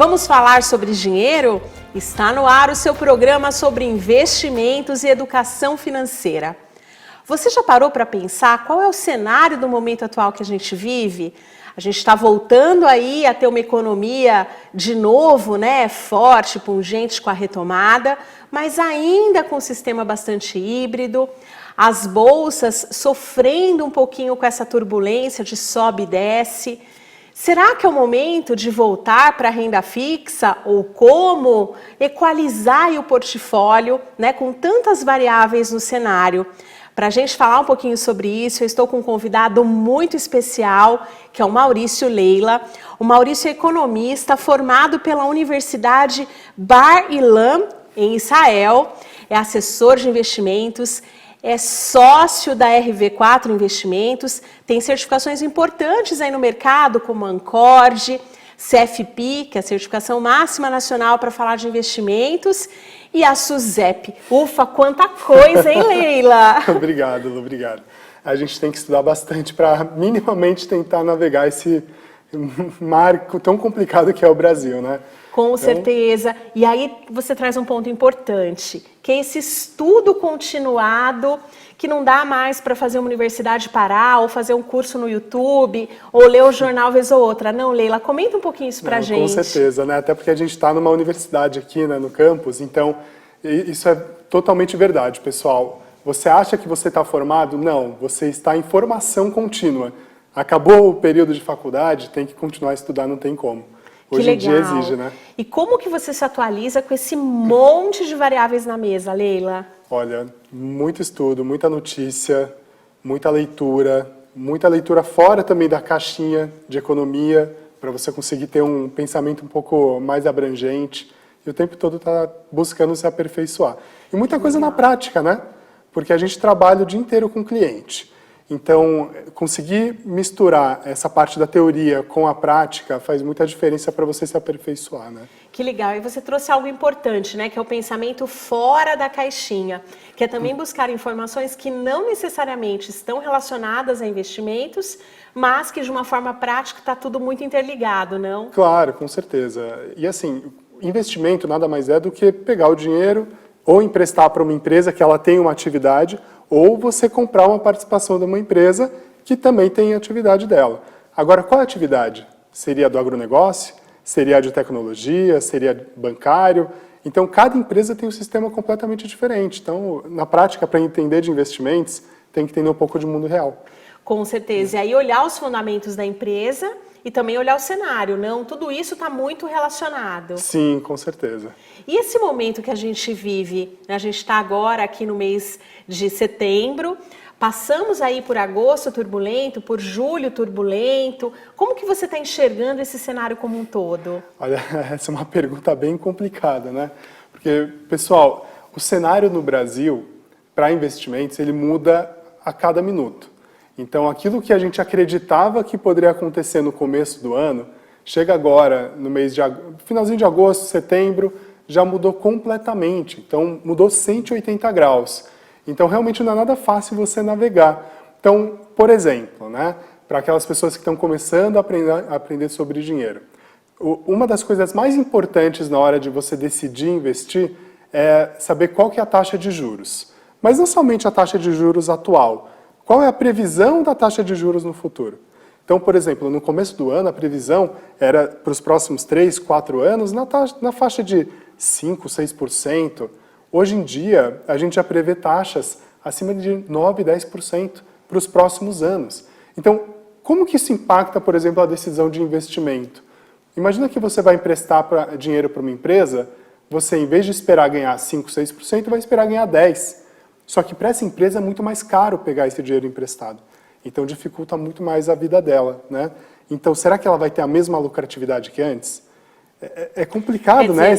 Vamos falar sobre dinheiro? Está no ar o seu programa sobre investimentos e educação financeira. Você já parou para pensar qual é o cenário do momento atual que a gente vive? A gente está voltando aí a ter uma economia de novo, né, forte, pungente com a retomada, mas ainda com um sistema bastante híbrido. As bolsas sofrendo um pouquinho com essa turbulência de sobe e desce. Será que é o momento de voltar para a renda fixa ou como equalizar o portfólio, né, com tantas variáveis no cenário? Para a gente falar um pouquinho sobre isso, eu estou com um convidado muito especial, que é o Maurício Leila. O Maurício é economista formado pela Universidade Bar Ilan, em Israel, é assessor de investimentos, é sócio da RV4 Investimentos, tem certificações importantes aí no mercado, como a Ancord, CFP, que é a certificação máxima nacional para falar de investimentos, e a SUSEP. Ufa, quanta coisa, hein, Leila? Obrigado, Lu, obrigado. A gente tem que estudar bastante para minimamente tentar navegar esse marco tão complicado que é o Brasil, né? Com certeza. E aí você traz um ponto importante, que é esse estudo continuado, que não dá mais para fazer uma universidade parar, ou fazer um curso no YouTube, ou ler o jornal vez ou outra. Não, Leila, comenta um pouquinho isso para a gente. Com certeza, né? Até porque a gente está numa universidade aqui, né, no campus, então isso é totalmente verdade, pessoal. Você acha que você está formado? Não, você está em formação contínua. Acabou o período de faculdade, tem que continuar a estudar, não tem como. Hoje em dia exige, né? E como que você se atualiza com esse monte de variáveis na mesa, Leila? Olha, muito estudo, muita notícia, muita leitura fora também da caixinha de economia, para você conseguir ter um pensamento um pouco mais abrangente. E o tempo todo está buscando se aperfeiçoar. E muita coisa na prática, né? Porque a gente trabalha o dia inteiro com o cliente. Então, conseguir misturar essa parte da teoria com a prática faz muita diferença para você se aperfeiçoar, né? Que legal. E você trouxe algo importante, né? Que é o pensamento fora da caixinha, que é também buscar informações que não necessariamente estão relacionadas a investimentos, mas que de uma forma prática está tudo muito interligado, não? Claro, com certeza. E assim, investimento nada mais é do que pegar o dinheiro ou emprestar para uma empresa que ela tem uma atividade, ou você comprar uma participação de uma empresa que também tem a atividade dela. Agora, qual é a atividade? Seria do agronegócio? Seria de tecnologia? Seria bancário? Então, cada empresa tem um sistema completamente diferente. Então, na prática, para entender de investimentos, tem que entender um pouco de mundo real. Com certeza. E aí olhar os fundamentos da empresa e também olhar o cenário, não? Tudo isso está muito relacionado. Sim, com certeza. E esse momento que a gente vive, né? A gente está agora aqui no mês de setembro, passamos aí por agosto turbulento, por julho turbulento. Como que você está enxergando esse cenário como um todo? Olha, essa é uma pergunta bem complicada, né? Porque, pessoal, o cenário no Brasil para investimentos, ele muda a cada minuto. Então, aquilo que a gente acreditava que poderia acontecer no começo do ano, chega agora, no mês de finalzinho de agosto, setembro, já mudou completamente. Então, mudou 180 graus. Então, realmente não é nada fácil você navegar. Então, por exemplo, né, para aquelas pessoas que estão começando a aprender sobre dinheiro, uma das coisas mais importantes na hora de você decidir investir é saber qual que é a taxa de juros. Mas não somente a taxa de juros atual. Qual é a previsão da taxa de juros no futuro? Então, por exemplo, no começo do ano, a previsão era para os próximos 3, 4 anos na faixa de 5%, 6%. Hoje em dia, a gente já prevê taxas acima de 9%, 10% para os próximos anos. Então, como que isso impacta, por exemplo, a decisão de investimento? Imagina que você vai emprestar dinheiro para uma empresa, você, em vez de esperar ganhar 5%, 6%, vai esperar ganhar 10%. Só que para essa empresa é muito mais caro pegar esse dinheiro emprestado. Então dificulta muito mais a vida dela, né? Então será que ela vai ter a mesma lucratividade que antes? É complicado, né?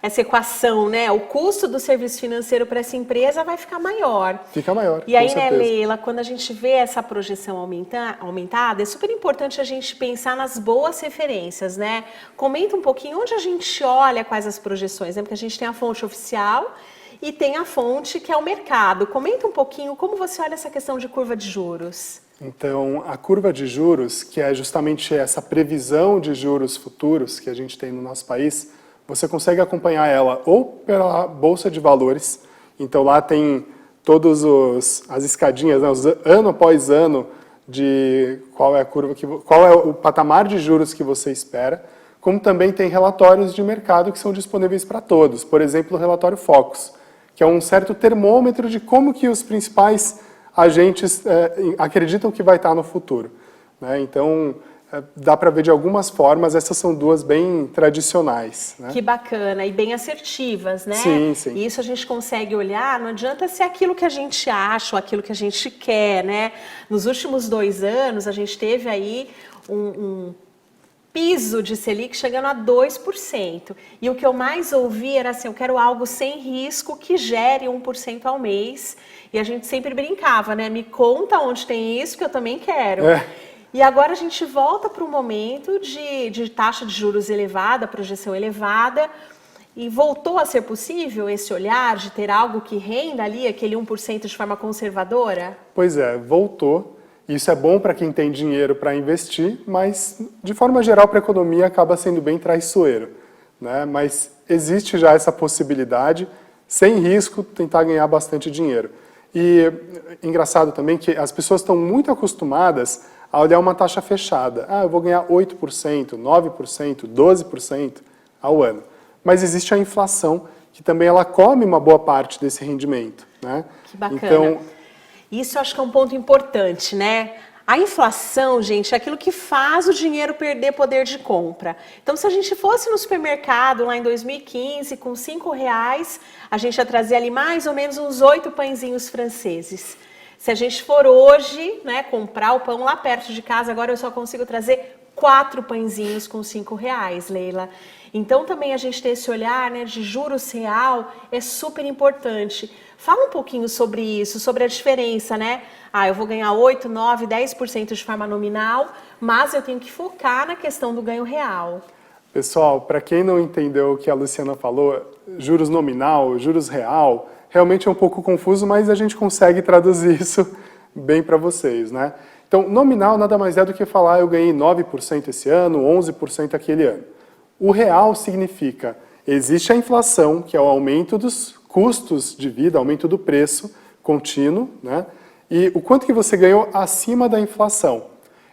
Essa equação, né? O custo do serviço financeiro para essa empresa vai ficar maior. Fica maior, E aí, né, Leila, quando a gente vê essa projeção aumentada, é super importante a gente pensar nas boas referências, né? Comenta um pouquinho onde a gente olha quais as projeções, né? Porque a gente tem a fonte oficial e tem a fonte que é o mercado. Comenta um pouquinho como você olha essa questão de curva de juros. Então, a curva de juros, que é justamente essa previsão de juros futuros que a gente tem no nosso país, você consegue acompanhar ela ou pela Bolsa de Valores. Então, lá tem todas as escadinhas, né, ano após ano, de qual é a curva, qual é o patamar de juros que você espera, como também tem relatórios de mercado que são disponíveis para todos. Por exemplo, o relatório Focus, que é um certo termômetro de como que os principais agentes acreditam que vai estar no futuro, né? Então, dá para ver de algumas formas, essas são duas bem tradicionais, né? Que bacana, e bem assertivas, né? Sim, sim. E isso a gente consegue olhar, não adianta ser aquilo que a gente acha ou aquilo que a gente quer, né? Nos últimos 2 anos, a gente teve aí um piso de Selic chegando a 2%. E o que eu mais ouvi era assim, eu quero algo sem risco que gere 1% ao mês. E a gente sempre brincava, né? Me conta onde tem isso que eu também quero. E agora a gente volta para um momento de taxa de juros elevada, projeção elevada, e voltou a ser possível esse olhar de ter algo que renda ali, aquele 1% de forma conservadora? Pois é, voltou. Isso é bom para quem tem dinheiro para investir, mas, de forma geral, para a economia acaba sendo bem traiçoeiro, né? Mas existe já essa possibilidade, sem risco, tentar ganhar bastante dinheiro. E engraçado também que as pessoas estão muito acostumadas a olhar uma taxa fechada. Ah, eu vou ganhar 8%, 9%, 12% ao ano. Mas existe a inflação, que também ela come uma boa parte desse rendimento, né? Que bacana. Então, isso eu acho que é um ponto importante, né? A inflação, gente, é aquilo que faz o dinheiro perder poder de compra. Então, se a gente fosse no supermercado lá em 2015, com R$5, a gente ia trazer ali mais ou menos uns 8 pãezinhos franceses. Se a gente for hoje, né, comprar o pão lá perto de casa, agora eu só consigo trazer 4 pãezinhos com R$5, Leila. Então, também a gente ter esse olhar, né, de juros real é super importante. Fala um pouquinho sobre isso, sobre a diferença, né? Ah, eu vou ganhar 8, 9, 10% de forma nominal, mas eu tenho que focar na questão do ganho real. Pessoal, para quem não entendeu o que a Luciana falou, juros nominal, juros real, realmente é um pouco confuso, mas a gente consegue traduzir isso bem para vocês, né? Então, nominal nada mais é do que falar eu ganhei 9% esse ano, 11% aquele ano. O real significa, existe a inflação, que é o aumento dos custos de vida, aumento do preço contínuo, né? E o quanto que você ganhou acima da inflação.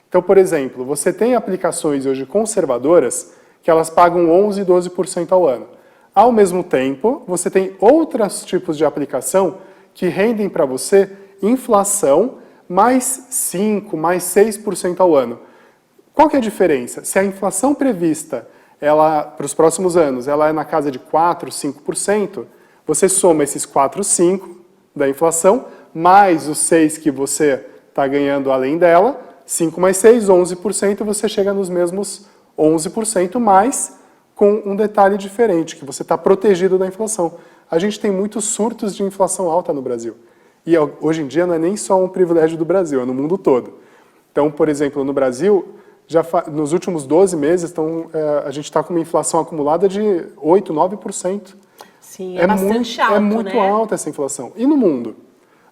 Então, por exemplo, você tem aplicações hoje conservadoras que elas pagam 11, 12% ao ano. Ao mesmo tempo, você tem outros tipos de aplicação que rendem para você inflação mais 5, mais 6% ao ano. Qual que é a diferença? Se a inflação prevista ela, para os próximos anos ela é na casa de 4, 5%, você soma esses 4, 5 da inflação, mais os 6 que você está ganhando além dela, 5 mais 6, 11%, você chega nos mesmos 11%, mas com um detalhe diferente, que você está protegido da inflação. A gente tem muitos surtos de inflação alta no Brasil. E hoje em dia não é nem só um privilégio do Brasil, é no mundo todo. Então, por exemplo, no Brasil, nos últimos 12 meses, a gente está com uma inflação acumulada de 8, 9%. Sim, é bastante alto, é muito né? alta essa inflação. E no mundo?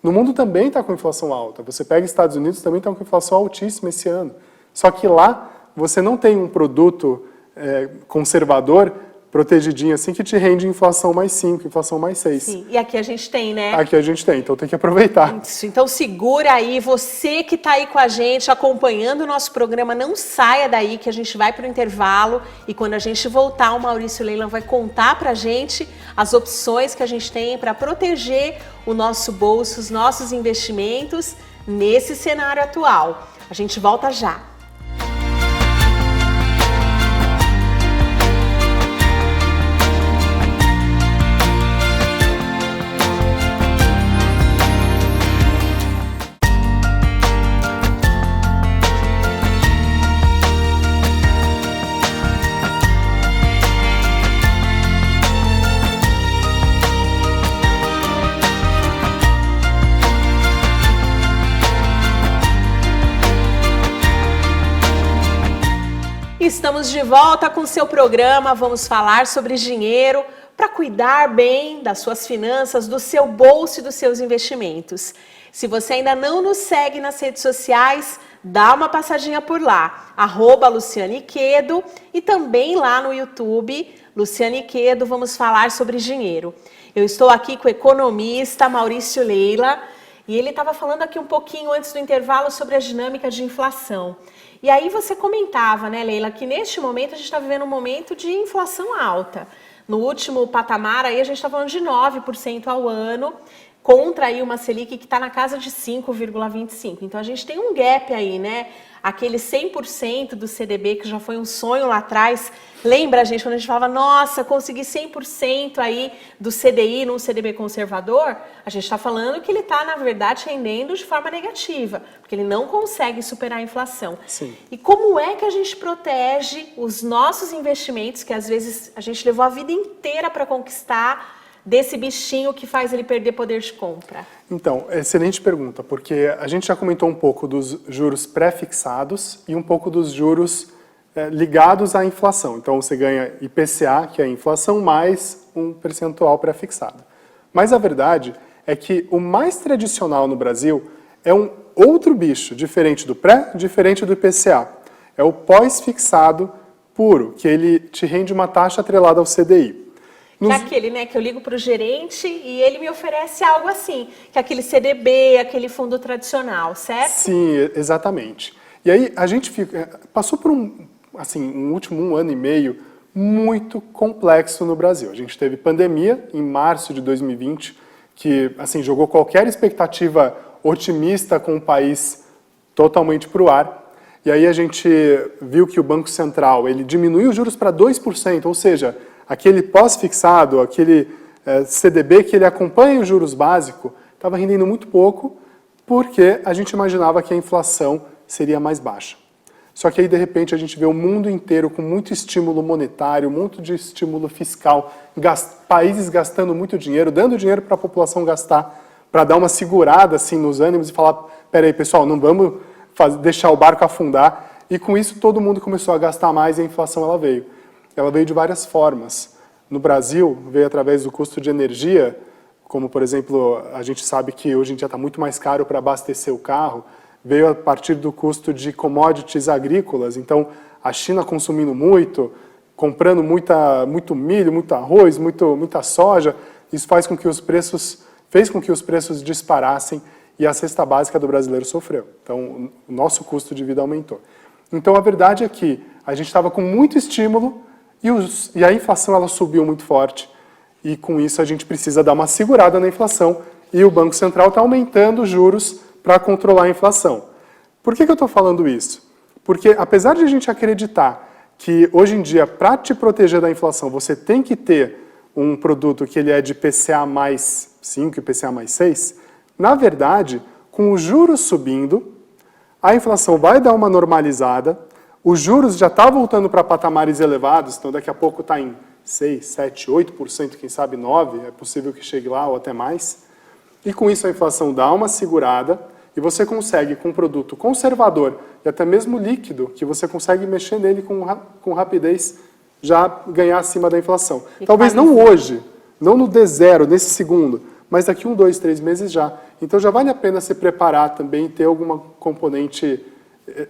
No mundo também está com inflação alta. Você pega Estados Unidos, também está com inflação altíssima esse ano. Só que lá você não tem um produto conservador, protegidinho assim, que te rende inflação mais 5, inflação mais 6. Sim, e aqui a gente tem, né? Aqui a gente tem, então tem que aproveitar. Isso, então segura aí, você que está aí com a gente, acompanhando o nosso programa, não saia daí que a gente vai para o intervalo e quando a gente voltar, o Maurício Leyland vai contar para a gente as opções que a gente tem para proteger o nosso bolso, os nossos investimentos nesse cenário atual. A gente volta já. Estamos de volta com o seu programa, vamos falar sobre dinheiro. para cuidar bem das suas finanças, do seu bolso e dos seus investimentos. Se você ainda não nos segue nas redes sociais, dá uma passadinha por lá, @Luciane Quedo, e também lá no YouTube, Luciane Quedo, vamos falar sobre dinheiro. Eu estou aqui com o economista Maurício Leila, e ele estava falando aqui um pouquinho antes do intervalo sobre a dinâmica de inflação. E aí você comentava, né, Leila, que neste momento a gente está vivendo um momento de inflação alta. No último patamar aí a gente está falando de 9% ao ano, contra aí uma Selic que está na casa de 5,25. Então a gente tem um gap aí, né? Aquele 100% do CDB, que já foi um sonho lá atrás. Lembra, gente, quando a gente falava, nossa, consegui 100% aí do CDI num CDB conservador? A gente está falando que ele está, na verdade, rendendo de forma negativa, porque ele não consegue superar a inflação. Sim. E como é que a gente protege os nossos investimentos, que às vezes a gente levou a vida inteira para conquistar, desse bichinho que faz ele perder poder de compra? Então, excelente pergunta, porque a gente já comentou um pouco dos juros pré-fixados e um pouco dos juros ligados à inflação. Então, você ganha IPCA, que é a inflação, mais um percentual pré-fixado. Mas a verdade é que o mais tradicional no Brasil é um outro bicho, diferente do pré, diferente do IPCA. É o pós-fixado puro, que ele te rende uma taxa atrelada ao CDI. Que é aquele, né, que eu ligo para o gerente e ele me oferece algo assim, que é aquele CDB, aquele fundo tradicional, certo? Sim, exatamente. E aí a gente passou por um último 1 ano e meio muito complexo no Brasil. A gente teve pandemia em março de 2020, que assim jogou qualquer expectativa otimista com o país totalmente para o ar. E aí a gente viu que o Banco Central ele diminuiu os juros para 2%, ou seja, aquele pós-fixado, aquele CDB que ele acompanha os juros básicos, estava rendendo muito pouco, porque a gente imaginava que a inflação seria mais baixa. Só que aí, de repente, a gente vê o mundo inteiro com muito estímulo monetário, muito de estímulo fiscal, países gastando muito dinheiro, dando dinheiro para a população gastar, para dar uma segurada assim, nos ânimos e falar, peraí, pessoal, não vamos deixar o barco afundar. E com isso todo mundo começou a gastar mais e a inflação ela veio. Ela veio de várias formas. No Brasil, veio através do custo de energia, como, por exemplo, a gente sabe que hoje em dia está muito mais caro para abastecer o carro, veio a partir do custo de commodities agrícolas. Então, a China consumindo muito, comprando muito milho, muito arroz, muita soja, isso fez com que os preços disparassem e a cesta básica do brasileiro sofreu. Então, o nosso custo de vida aumentou. Então, a verdade é que a gente estava com muito estímulo, e a inflação ela subiu muito forte, e com isso a gente precisa dar uma segurada na inflação, e o Banco Central está aumentando os juros para controlar a inflação. Por que eu estou falando isso? Porque apesar de a gente acreditar que hoje em dia, para te proteger da inflação, você tem que ter um produto que ele é de IPCA mais 5, IPCA mais 6, na verdade, com os juros subindo, a inflação vai dar uma normalizada, os juros já estão voltando para patamares elevados, então daqui a pouco está em 6, 7, 8%, quem sabe 9%, é possível que chegue lá ou até mais. E com isso a inflação dá uma segurada e você consegue, com um produto conservador e até mesmo líquido, que você consegue mexer nele com rapidez, já ganhar acima da inflação. Talvez não hoje, não no D0, nesse segundo, mas daqui 1, 2, 3 meses já. Então já vale a pena se preparar também, ter alguma componente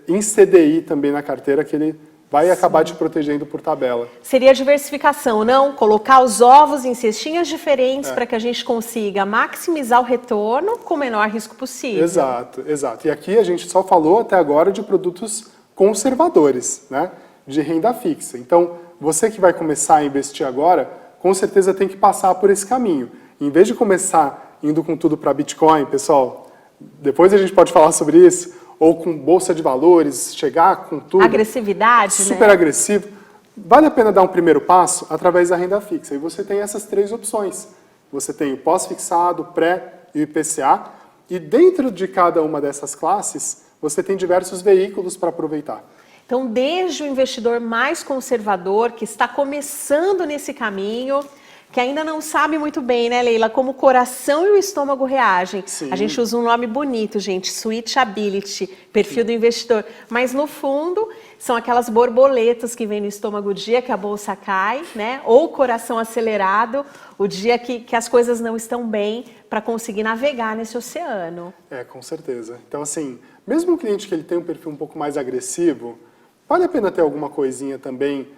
em CDI também na carteira, que ele vai acabar te protegendo por tabela. Seria diversificação, não? Colocar os ovos em cestinhas diferentes para que a gente consiga maximizar o retorno com o menor risco possível. Exato, exato. E aqui a gente só falou até agora de produtos conservadores, né? De renda fixa. Então, você que vai começar a investir agora, com certeza tem que passar por esse caminho. Em vez de começar indo com tudo para Bitcoin, pessoal, depois a gente pode falar sobre isso, ou com bolsa de valores, chegar com tudo. Agressividade, super agressivo. Vale a pena dar um primeiro passo através da renda fixa. E você tem essas 3 opções. Você tem o pós-fixado, pré e o IPCA. E dentro de cada uma dessas classes, você tem diversos veículos para aproveitar. Então, desde o investidor mais conservador, que está começando nesse caminho, que ainda não sabe muito bem, né, Leila, como o coração e o estômago reagem. Sim. A gente usa um nome bonito, gente, Switchability, perfil do investidor. Mas no fundo, são aquelas borboletas que vêm no estômago o dia que a bolsa cai, né? Ou o coração acelerado, o dia que as coisas não estão bem para conseguir navegar nesse oceano. Com certeza. Então, assim, mesmo um cliente que ele tem um perfil um pouco mais agressivo, vale a pena ter alguma coisinha também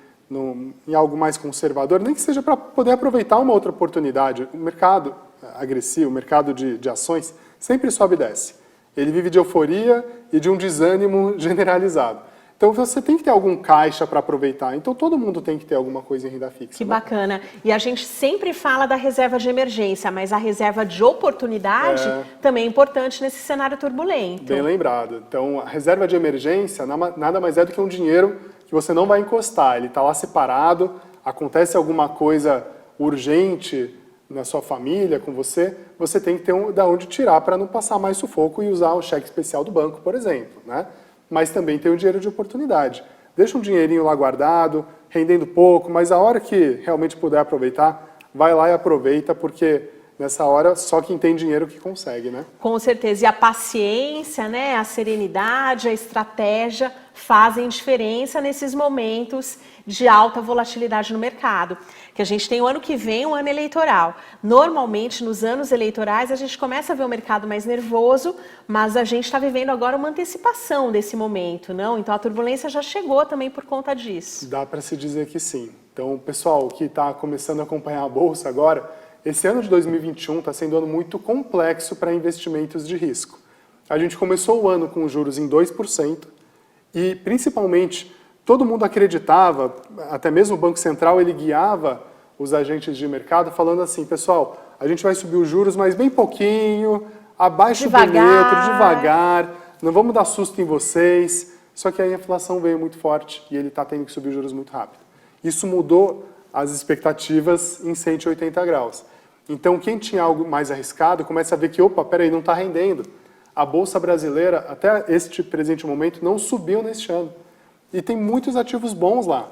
em algo mais conservador, nem que seja para poder aproveitar uma outra oportunidade. O mercado agressivo, o mercado de ações, sempre sobe e desce. Ele vive de euforia e de um desânimo generalizado. Então você tem que ter algum caixa para aproveitar. Então todo mundo tem que ter alguma coisa em renda fixa. Que bacana. E a gente sempre fala da reserva de emergência, mas a reserva de oportunidade também é importante nesse cenário turbulento. Bem lembrado. Então a reserva de emergência nada mais é do que um dinheiro que você não vai encostar. Ele está lá separado, acontece alguma coisa urgente na sua família, com você, você tem que ter da onde tirar para não passar mais sufoco e usar o cheque especial do banco, por exemplo, né? Mas também tem o dinheiro de oportunidade. Deixa um dinheirinho lá guardado, rendendo pouco, mas a hora que realmente puder aproveitar, vai lá e aproveita, porque nessa hora só quem tem dinheiro que consegue, né? Com certeza. E a paciência, né, a serenidade, a estratégia fazem diferença nesses momentos de alta volatilidade no mercado. Que a gente tem o ano que vem, um ano eleitoral. Normalmente, nos anos eleitorais, a gente começa a ver o mercado mais nervoso, mas a gente está vivendo agora uma antecipação desse momento, não? Então a turbulência já chegou também por conta disso. Dá para se dizer que sim. Então, o pessoal que está começando a acompanhar a Bolsa agora, esse ano de 2021 está sendo um ano muito complexo para investimentos de risco. A gente começou o ano com juros em 2% e, principalmente, todo mundo acreditava, até mesmo o Banco Central, ele guiava os agentes de mercado falando assim, pessoal, a gente vai subir os juros, mas bem pouquinho, abaixo do neutro, devagar, não vamos dar susto em vocês. Só que aí a inflação veio muito forte e ele está tendo que subir os juros muito rápido. Isso mudou as expectativas em 180 graus. Então, quem tinha algo mais arriscado começa a ver que, opa, peraí, não está rendendo. A Bolsa Brasileira, até este presente momento, não subiu neste ano. E tem muitos ativos bons lá.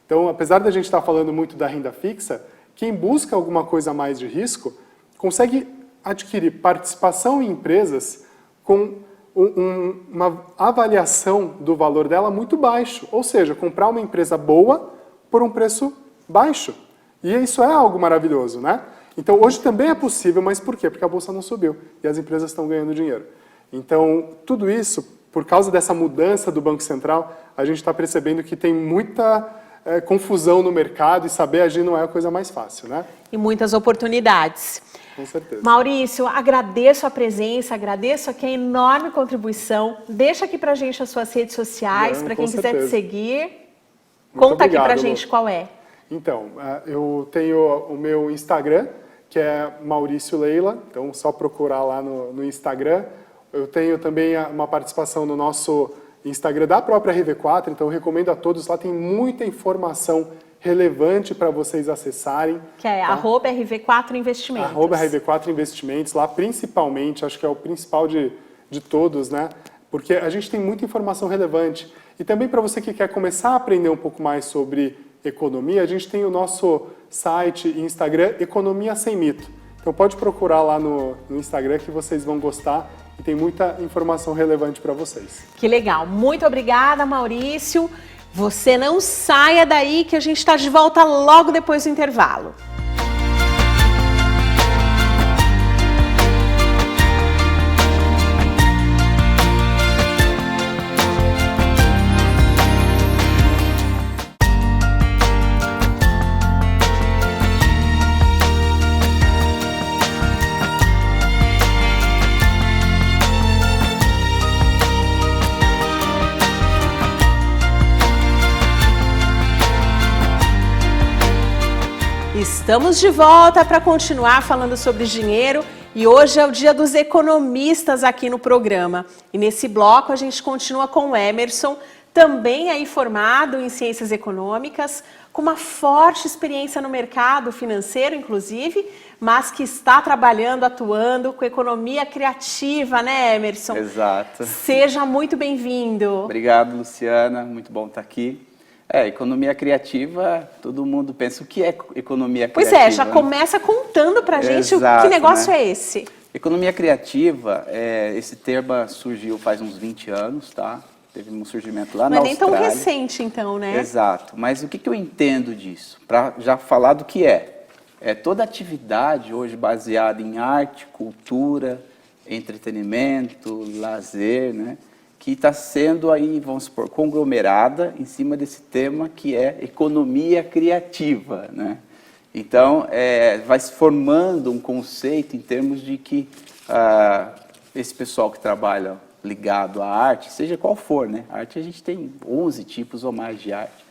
Então, apesar da gente estar falando muito da renda fixa, quem busca alguma coisa a mais de risco consegue adquirir participação em empresas com uma avaliação do valor dela muito baixo. Ou seja, comprar uma empresa boa por um preço baixo. E isso é algo maravilhoso, né? Então, hoje também é possível, mas por quê? Porque a Bolsa não subiu e as empresas estão ganhando dinheiro. Então, tudo isso, por causa dessa mudança do Banco Central, a gente está percebendo que tem muita confusão no mercado e saber agir não é a coisa mais fácil, né? E muitas oportunidades. Com certeza. Maurício, agradeço a presença, agradeço aqui a enorme contribuição. Deixa aqui pra gente as suas redes sociais, para quem quiser te seguir. Muito Conta obrigado, aqui pra gente qual é. Então, eu tenho o meu Instagram, que é Maurício Leila, então só procurar lá no Instagram. Eu tenho também uma participação no nosso Instagram da própria RV4, então eu recomendo a todos, lá tem muita informação relevante para vocês acessarem. Que é tá? @RV4 Investimentos. @RV4 Investimentos, lá principalmente, acho que é o principal de todos, né? Porque a gente tem muita informação relevante. E também para você que quer começar a aprender um pouco mais sobre economia, a gente tem o nosso site e Instagram Economia Sem Mito. Então pode procurar lá no Instagram que vocês vão gostar e tem muita informação relevante para vocês. Que legal. Muito obrigada, Maurício. Você não saia daí que a gente está de volta logo depois do intervalo. Estamos de volta para continuar falando sobre dinheiro e hoje é o dia dos economistas aqui no programa. E nesse bloco a gente continua com o Emerson, também aí formado em Ciências Econômicas, com uma forte experiência no mercado financeiro, inclusive, mas que está trabalhando, atuando com economia criativa, né, Emerson? Exato. Seja muito bem-vindo. Obrigado, Luciana. Muito bom estar aqui. Economia criativa, todo mundo pensa o que é economia Pois criativa. já começa contando pra gente Exato, que negócio né? é esse. Economia criativa, esse termo surgiu faz uns 20 anos, tá? Teve um surgimento lá na Não é nem tão Austrália. recente, então, né? Exato. Mas o que eu entendo disso? Para já falar do que é. É toda atividade hoje baseada em arte, cultura, entretenimento, lazer, né? Que está sendo aí, vamos supor, conglomerada em cima desse tema que é economia criativa, né? Então, vai se formando um conceito em termos de que esse pessoal que trabalha ligado à arte, seja qual for, né? A arte, a gente tem 11 tipos ou mais de arte,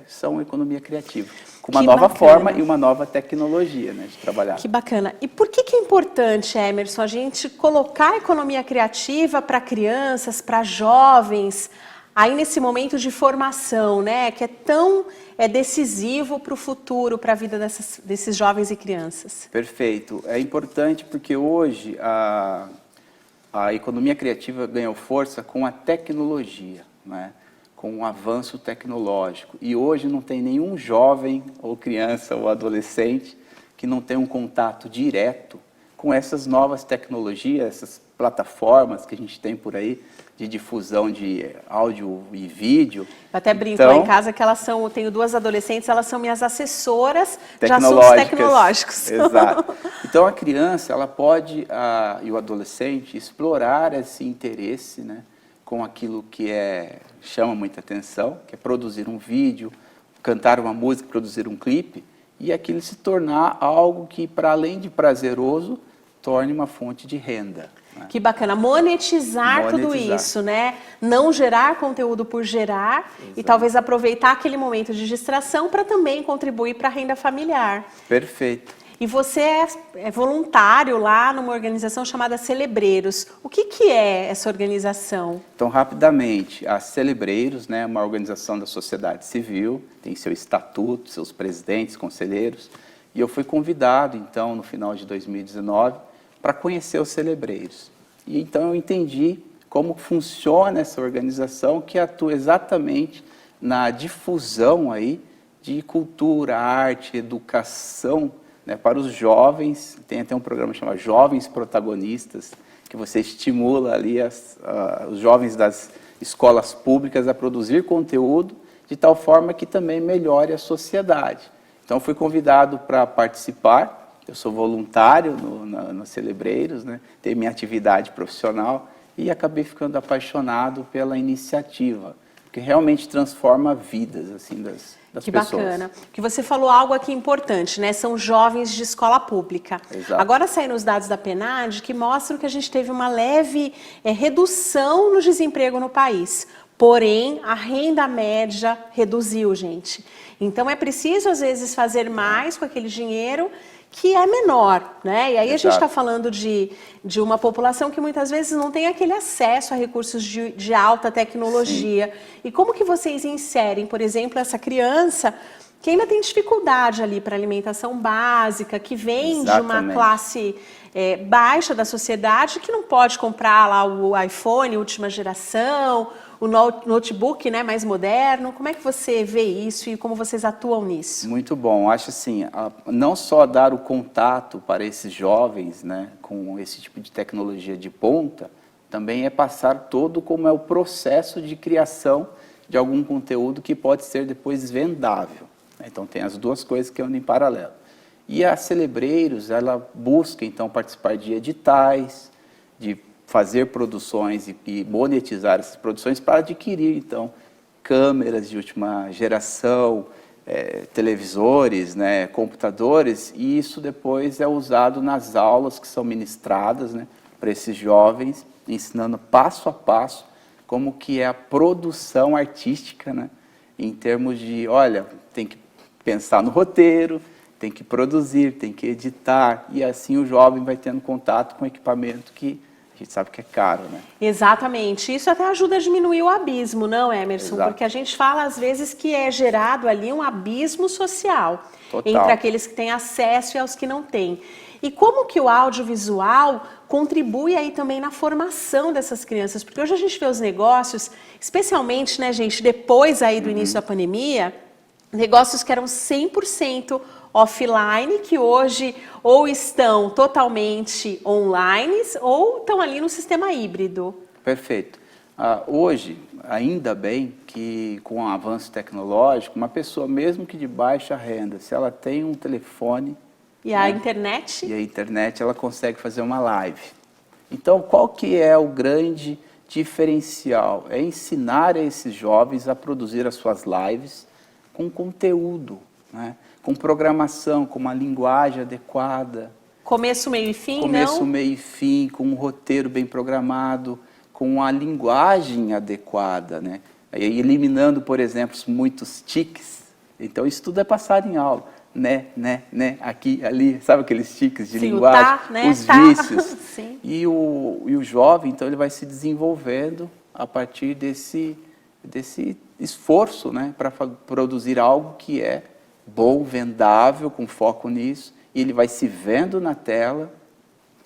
são economia criativa, com uma nova forma e uma nova tecnologia, né, de trabalhar. Que bacana. E por que é importante, Emerson, a gente colocar a economia criativa para crianças, para jovens, aí nesse momento de formação, né, que é tão decisivo para o futuro, para a vida desses jovens e crianças? Perfeito. É importante porque hoje a economia criativa ganhou força com a tecnologia, né? Com o avanço tecnológico. E hoje não tem nenhum jovem, ou criança, ou adolescente, que não tem um contato direto com essas novas tecnologias, essas plataformas que a gente tem por aí, de difusão de áudio e vídeo. Eu até brinco lá em casa que eu tenho 2 adolescentes, elas são minhas assessoras de assuntos tecnológicos. Exato. Então a criança, ela pode, e o adolescente, explorar esse interesse, né, com aquilo que chama muita atenção, que é produzir um vídeo, cantar uma música, produzir um clipe, e aquilo se tornar algo que, para além de prazeroso, torne uma fonte de renda. Né? Que bacana, monetizar tudo isso, né? Não gerar conteúdo por gerar. Exato. E talvez aproveitar aquele momento de distração para também contribuir para a renda familiar. Perfeito. E você é voluntário lá numa organização chamada Celebreiros. O que é essa organização? Então, rapidamente, a Celebreiros, né, é uma organização da sociedade civil, tem seu estatuto, seus presidentes, conselheiros, e eu fui convidado, então, no final de 2019, para conhecer os Celebreiros. E então eu entendi como funciona essa organização que atua exatamente na difusão aí de cultura, arte, educação, né, para os jovens. Tem até um programa chamado Jovens Protagonistas, que você estimula ali os jovens das escolas públicas a produzir conteúdo de tal forma que também melhore a sociedade. Então, fui convidado para participar. Eu sou voluntário no Celebreiros, né, tenho minha atividade profissional e acabei ficando apaixonado pela iniciativa, porque realmente transforma vidas assim, das que pessoas. Bacana. Que você falou algo aqui importante, né? São jovens de escola pública. Exato. Agora saíram os dados da PNAD que mostram que a gente teve uma leve redução no desemprego no país. Porém, a renda média reduziu, gente. Então, é preciso, às vezes, fazer mais com aquele dinheiro que é menor, né? E aí Exato. A gente está falando de uma população que muitas vezes não tem aquele acesso a recursos de alta tecnologia. Sim. E como que vocês inserem, por exemplo, essa criança que ainda tem dificuldade ali para alimentação básica, que vem Exatamente. De uma classe baixa da sociedade, que não pode comprar lá o iPhone, última geração, o notebook, né, mais moderno. Como é que você vê isso e como vocês atuam nisso? Muito bom. Acho assim, não só dar o contato para esses jovens, né, com esse tipo de tecnologia de ponta, também é passar todo como é o processo de criação de algum conteúdo que pode ser depois vendável. Então tem as duas coisas que andam em paralelo. E a Celebreiros, ela busca então participar de editais, de fazer produções e monetizar essas produções para adquirir então câmeras de última geração, televisores, né, computadores, e isso depois é usado nas aulas que são ministradas, né, para esses jovens, ensinando passo a passo como que é a produção artística, né, em termos de, olha, tem que pensar no roteiro, tem que produzir, tem que editar, e assim o jovem vai tendo contato com equipamento que a gente sabe que é caro, né? Exatamente. Isso até ajuda a diminuir o abismo, não, Emerson? Exato. Porque a gente fala, às vezes, que é gerado ali um abismo social. Total. Entre aqueles que têm acesso e aos que não têm. E como que o audiovisual contribui aí também na formação dessas crianças? Porque hoje a gente vê os negócios, especialmente, né, gente, depois aí do início da pandemia, negócios que eram 100% offline, que hoje ou estão totalmente online ou estão ali no sistema híbrido. Perfeito. Hoje, ainda bem que com o avanço tecnológico, uma pessoa mesmo que de baixa renda, se ela tem um telefone e a internet? E a internet, ela consegue fazer uma live. Então, qual que é o grande diferencial? É ensinar a esses jovens a produzir as suas lives com conteúdo, né? Com programação, com uma linguagem adequada. Começo, meio e fim, Começo, não? meio e fim, com um roteiro bem programado, com a linguagem adequada, né? E eliminando, por exemplo, muitos tiques. Então, isso tudo é passado em aula. Né, aqui, ali, sabe aqueles tiques de sim, linguagem? Tá, né, os tá. vícios. Sim. E o jovem, então, ele vai se desenvolvendo a partir desse esforço, né, para produzir algo que é bom, vendável, com foco nisso, e ele vai se vendo na tela,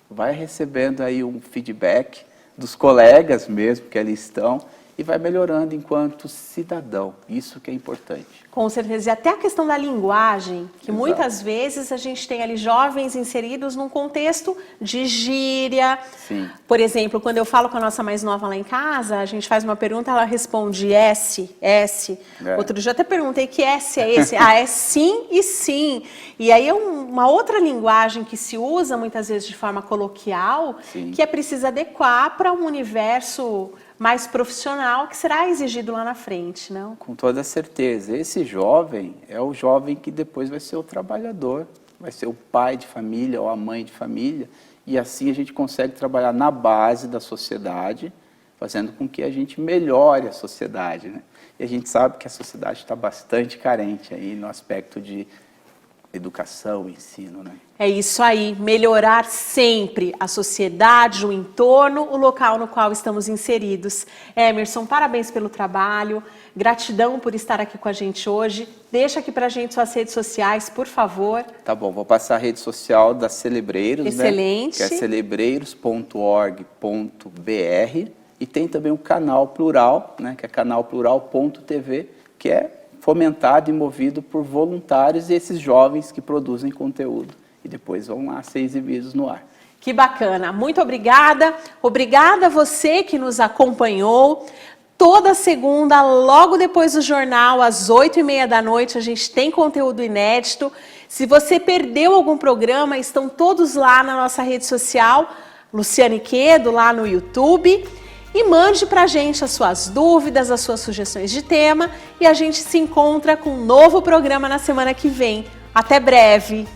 vai recebendo aí um feedback dos colegas mesmo que ali estão, e vai melhorando enquanto cidadão. Isso que é importante. Com certeza. E até a questão da linguagem, que Exato. Muitas vezes a gente tem ali jovens inseridos num contexto de gíria. Sim. Por exemplo, quando eu falo com a nossa mais nova lá em casa, a gente faz uma pergunta, ela responde S. Outro dia eu até perguntei que S é esse? É sim e sim. E aí é uma outra linguagem que se usa muitas vezes de forma coloquial, Sim. que é preciso adequar para um universo mais profissional que será exigido lá na frente, não? Com toda certeza. Esse jovem é o jovem que depois vai ser o trabalhador, vai ser o pai de família ou a mãe de família, e assim a gente consegue trabalhar na base da sociedade, fazendo com que a gente melhore a sociedade, né? E a gente sabe que a sociedade está bastante carente aí no aspecto de educação, ensino, né? É isso aí, melhorar sempre a sociedade, o entorno, o local no qual estamos inseridos. Emerson, parabéns pelo trabalho, gratidão por estar aqui com a gente hoje. Deixa aqui pra gente suas redes sociais, por favor. Tá bom, vou passar a rede social da Celebreiros, Excelente. Né? Que é celebreiros.org.br, e tem também o canal Plural, né? Que é canalplural.tv, que é fomentado e movido por voluntários e esses jovens que produzem conteúdo e depois vão lá ser exibidos no ar. Que bacana, muito obrigada. Obrigada a você que nos acompanhou. Toda segunda, logo depois do jornal, às 8h30 da noite, a gente tem conteúdo inédito. Se você perdeu algum programa, estão todos lá na nossa rede social, Luciane Quedo, lá no YouTube. E mande pra gente as suas dúvidas, as suas sugestões de tema. E a gente se encontra com um novo programa na semana que vem. Até breve!